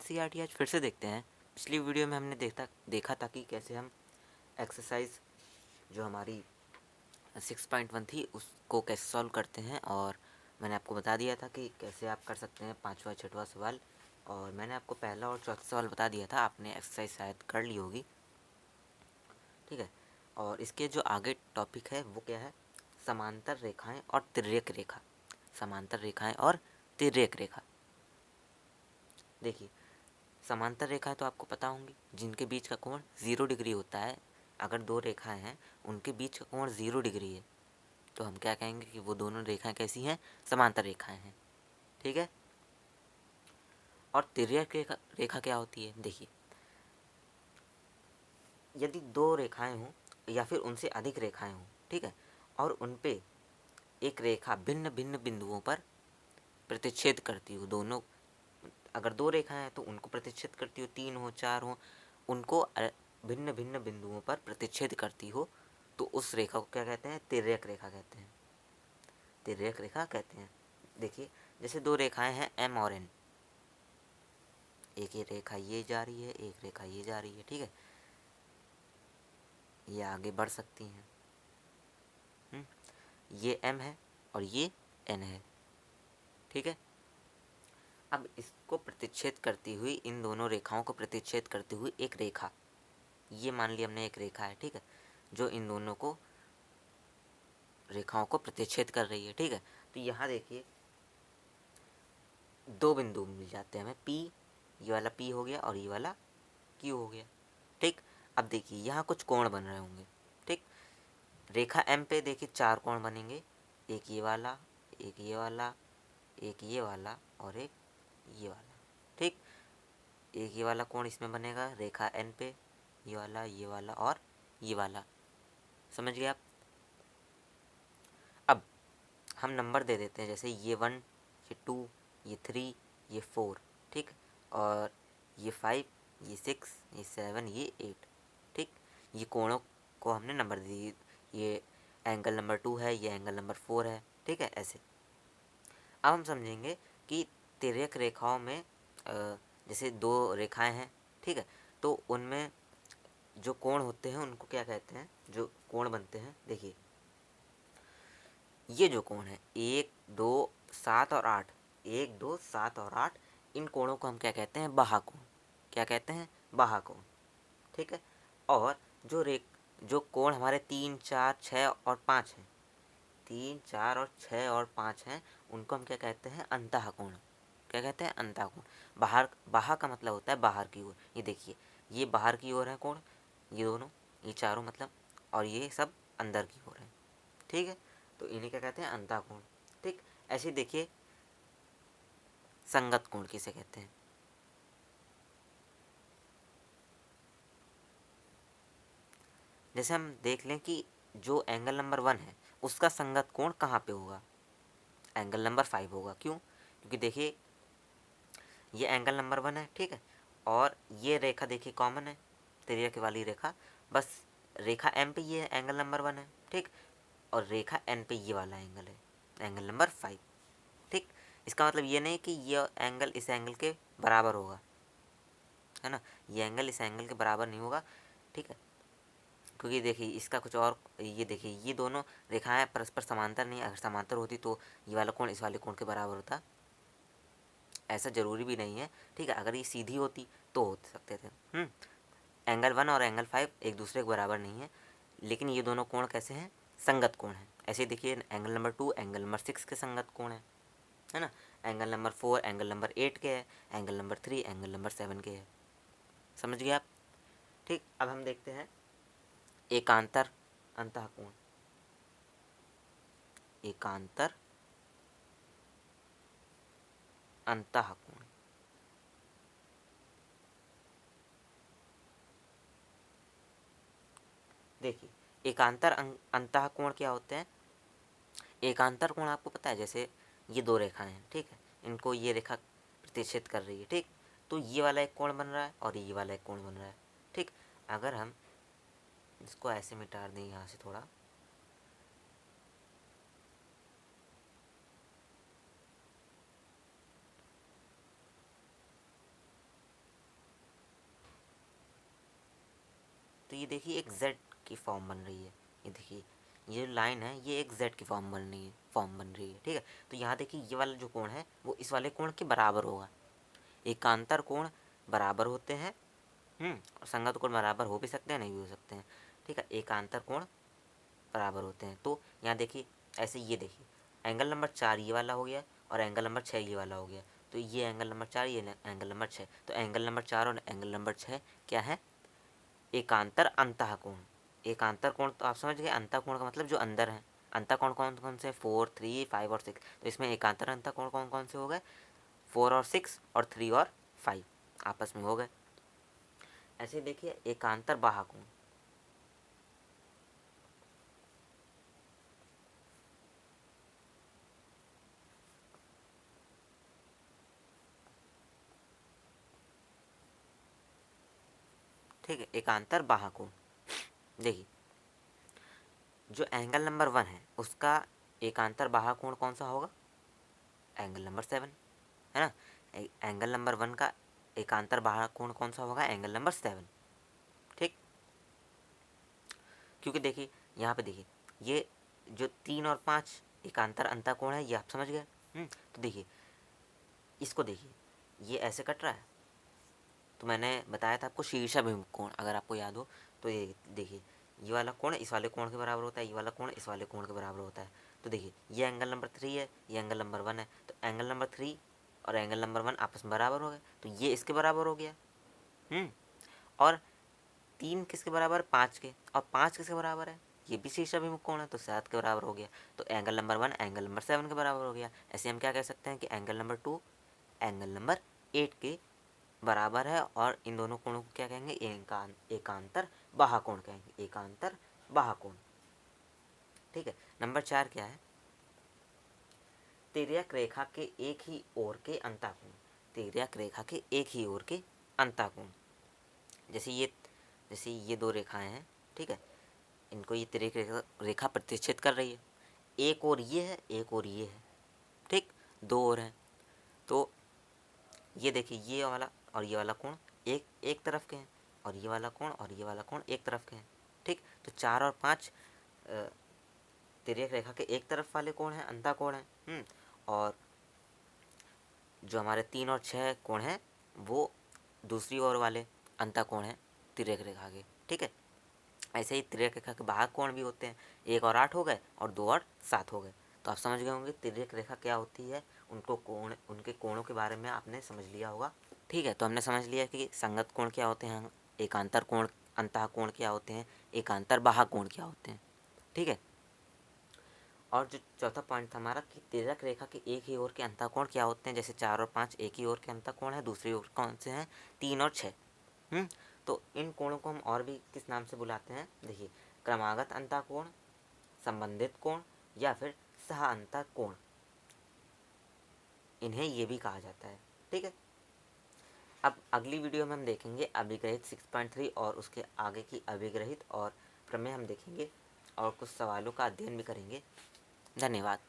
NCERT आज फिर से देखते हैं। पिछली वीडियो में हमने देखा था कि कैसे हम एक्सरसाइज जो हमारी 6.1 थी उसको कैसे सॉल्व करते हैं, और मैंने आपको बता दिया था कि कैसे आप कर सकते हैं 5वां 6वां सवाल। और मैंने आपको पहला और चौथा सवाल बता दिया था, आपने एक्सरसाइज शायद कर ली होगी, ठीक है। और इसके जो आगे टॉपिक है वो क्या है, समांतर रेखाएं और तिर्यक रेखा। समांतर रेखाएं और तिर्यक रेखा। देखिए, समांतर रेखाएं तो आपको पता होंगी, जिनके बीच का कोण 0 डिग्री होता है। अगर दो रेखाएं हैं उनके बीच का कोण 0 डिग्री है तो हम क्या कहेंगे कि वो दोनों रेखाएं कैसी हैं, समांतर रेखाएं हैं, ठीक है। और तिर्यक रेखा क्या होती है, देखिए, यदि दो रेखाएं हों या फिर उनसे अधिक रेखाएं हों, ठीक है, और उन पे एक रेखा भिन्न भिन्न बिंदुओं पर प्रतिच्छेद करती हो, दोनों अगर दो रेखाएं हैं तो उनको प्रतिच्छेद करती हो, 3 हो 4 हो, उनको भिन्न भिन्न बिंदुओं पर प्रतिच्छेद करती हो, तो उस रेखा को क्या कहते हैं, तिर्यक रेखा कहते हैं। तिर्यक रेखा कहते हैं। देखिए, जैसे दो रेखाएं हैं एम और एन, एक ये रेखा ये जा रही है, एक रेखा ये जा रही है, ठीक है, ये आगे बढ़ सकती हैं। ये एम है और ये एन है, ठीक है। अब इसको प्रतिच्छेद करती हुई, इन दोनों रेखाओं को प्रतिच्छेद करती हुई एक रेखा, ये मान लिया हमने एक रेखा है, ठीक है, जो इन दोनों को रेखाओं को प्रतिच्छेद कर रही है, ठीक है। तो यहाँ देखिए, दो बिंदु मिल जाते हैं हमें, पी, ये वाला पी हो गया और ये वाला क्यू हो गया, ठीक। अब देखिए, यहाँ कुछ कोण बन रहे होंगे, ठीक। रेखा एम पे देखिए 4 कोण बनेंगे, एक ये वाला, एक ये वाला, एक ये वाला और एक ये वाला, ठीक। एक ये वाला कोण इसमें बनेगा रेखा एन पे, ये वाला और ये वाला, समझ गए आप। अब हम नंबर दे देते हैं, जैसे ये 1, ये 2, ये 3, ये 4, ठीक, और ये 5, ये 6, ये 7, ये 8, ठीक। ये कोणों को हमने नंबर दे दिए, ये एंगल नंबर 2 है, ये एंगल नंबर 4 है, ठीक है, ऐसे। अब हम समझेंगे कि तिर्यक रेखाओं में जैसे दो रेखाएं हैं, ठीक है, तो उनमें जो कोण होते हैं उनको क्या कहते हैं, जो कोण बनते हैं, देखिए, ये जो कोण है 1 2 7 और 8, 1 2 7 और 8, इन कोणों को हम क्या कहते हैं, बाहा कोण। क्या कहते हैं, बाहा कोण, ठीक है। और जो कोण हमारे 3 4 6 और 5 हैं, 3 4 और 6 और 5 हैं, उनको हम क्या कहते हैं, अंतः कोण। क्या कहते हैं, अंतः कोण। बाहा का मतलब होता है बाहर की ओर। ये देखिए, ये बाहर की ओर है कोण, ये दोनों, ये चारों मतलब, और ये सब अंदर की ओर है, ठीक है। तो इन्हें क्या कहते हैं, अंतः कोण, ठीक। ऐसे देखिए, संगत कोण किसे कहते हैं, जैसे हम देख लें कि जो एंगल नंबर 1 है उसका संगत कोण कहाँ पे होगा, एंगल नंबर 5 होगा। क्यों, क्योंकि देखिए, ये एंगल नंबर 1 है, ठीक है, और ये रेखा देखिए कॉमन है, तिर्यक वाली रेखा, बस रेखा एम पे ये एंगल नंबर 1 है, ठीक, और रेखा एन पे ये वाला एंगल है, एंगल नंबर 5, ठीक। इसका मतलब ये नहीं कि ये एंगल इस एंगल के बराबर होगा, है ना, ये एंगल इस एंगल के बराबर नहीं होगा, ठीक है, क्योंकि देखिए इसका कुछ और, ये देखिए, ये दोनों रेखाएं परस्पर समांतर नहीं, अगर समांतर होती तो ये वाला कोण इस वाले कोण के बराबर होता, ऐसा ज़रूरी भी नहीं है, ठीक है। अगर ये सीधी होती तो हो सकते थे। एंगल 1 और एंगल 5 एक दूसरे के बराबर नहीं है, लेकिन ये दोनों कोण कैसे हैं, संगत कोण हैं। ऐसे देखिए, एंगल नंबर 2 एंगल नंबर 6 के संगत कोण है ना, एंगल नंबर 4 एंगल नंबर 8 के है, एंगल नंबर 3 एंगल नंबर 7 के है, समझ गए आप, ठीक। अब हम देखते हैं एकांतर अंतःकोण। एकांतर अंतःकोण, देखिए, एकांतर अंतःकोण क्या होते हैं। एकांतर कोण आपको पता है, जैसे ये दो रेखाएं हैं, ठीक है, इनको ये रेखा प्रतिच्छेद कर रही है, ठीक, तो ये वाला एक कोण बन रहा है और ये वाला एक कोण बन रहा है, ठीक। अगर हम इसको ऐसे मिटा दें यहाँ से थोड़ा, ये देखिए एक जेड की फॉर्म बन रही है। ये देखिए ये लाइन है, ये एक जेड की फॉर्म बन रही है, ठीक है। तो यहाँ देखिए ये वाला जो कोण है वो इस वाले कोण के बराबर होगा। एकांतर कोण बराबर होते हैं, और संगत कोण बराबर हो भी सकते हैं, नहीं भी हो सकते हैं, ठीक है। एकांतर कोण बराबर होते हैं। तो यहाँ देखिए ऐसे, ये देखिए एंगल नंबर 4 ये वाला हो गया और एंगल नंबर 6 ये वाला हो गया। तो ये एंगल नंबर 4, ये एंगल नंबर 6, तो एंगल नंबर 4 और एंगल नंबर 6 क्या है? एकांतर अंतः कोण। एकांतर कोण तो आप समझ गए, अंतः कोण का मतलब जो अंदर है। अंतः कोण कौन कौन से? 4, 3, 5 और 6। तो इसमें एकांतर अंतः कोण कौन कौन से हो गए? 4 और 6 और 3 और 5 आपस में हो गए। ऐसे देखिए एकांतर बाह्य कोण। ठीक है, एकांतर बाह्य कोण। देखिए जो एंगल नंबर 1 है उसका एकांतर बाह्य कोण कौन सा होगा? एंगल नंबर 7, है ना। एंगल नंबर 1 का एकांतर बाह्य कोण कौन सा होगा? एंगल नंबर 7, ठीक। क्योंकि देखिए यहाँ पे देखिए ये जो 3 और 5 एकांतर अंतः कोण है, ये आप समझ गए। तो देखिए इसको देखिए, ये ऐसे कट रहा है, तो मैंने बताया था आपको शीर्षाभिमुख कोण, अगर आपको याद हो तो। ये देखिए ये वाला कोण इस वाले कोण के बराबर होता है, ये वाला कोण इस वाले कोण के बराबर होता है। तो देखिए ये एंगल नंबर 3 है, ये एंगल नंबर 1 है, तो एंगल नंबर 3 और एंगल नंबर 1 आपस में बराबर हो गए, तो ये इसके बराबर हो गया। और 3 किसके बराबर? 5 के। और 5 किसके बराबर है? ये भी शीर्षाभिमुख कोण है, तो 7 के बराबर हो गया। तो एंगल नंबर 1 एंगल नंबर 7 के बराबर हो गया। ऐसे हम क्या कह सकते हैं कि एंगल नंबर 2 एंगल नंबर 8 के बराबर है, और इन दोनों कोणों को क्या कहेंगे? एकांतर बाह्य कोण कहेंगे, एकांतर बाह्य कोण, ठीक है। नंबर 4 क्या है? तिर्यक रेखा के एक ही ओर के अंतःकोण। तिर्यक रेखा के एक ही ओर के अंतःकोण। जैसे ये दो रेखाएं हैं, ठीक है, इनको ये तिर्यक रेखा प्रतिच्छेद कर रही है। एक ओर ये है, एक ओर ये है, ठीक, दो ओर हैं। तो ये देखिए ये वाला और ये वाला कोण एक एक तरफ के हैं, और ये वाला कोण और ये वाला कोण एक तरफ के हैं, ठीक। तो 4 और 5 तिर्यक रेखा के एक तरफ वाले कोण हैं, अंतः कोण हैं। और जो हमारे 3 और 6 कोण हैं वो दूसरी ओर वाले अंतः कोण हैं तिर्यक रेखा के, ठीक है। ऐसे ही तिर्यक रेखा के बाह्य कोण भी होते हैं, 1 और 8 हो गए और 2 और 7 हो गए। तो आप समझ गए होंगे तिर्यक रेखा क्या होती है, उनको कोण, उनके कोणों के बारे में आपने समझ लिया होगा, ठीक है। तो हमने समझ लिया कि संगत कोण क्या होते हैं, एकांतर कोण अंतः कोण क्या होते हैं, एकांतर बाह्य कोण क्या होते हैं, ठीक है। और जो चौथा पॉइंट था हमारा कि तिर्यक रेखा के एक ही ओर के अंतः कोण क्या होते हैं। जैसे 4 और 5 एक ही ओर के अंतः कोण है, दूसरी ओर कौन से हैं? 3 और 6। तो इन कोणों को हम और भी किस नाम से बुलाते हैं? देखिए क्रमागत अंतः कोण, संबंधित कोण, या फिर सह अंतः कोण, इन्हें ये भी कहा जाता है, ठीक है। अब अगली वीडियो में हम देखेंगे अभिग्रहित 6.3 और उसके आगे की अभिग्रहित और प्रमेय हम देखेंगे, और कुछ सवालों का अध्ययन भी करेंगे। धन्यवाद।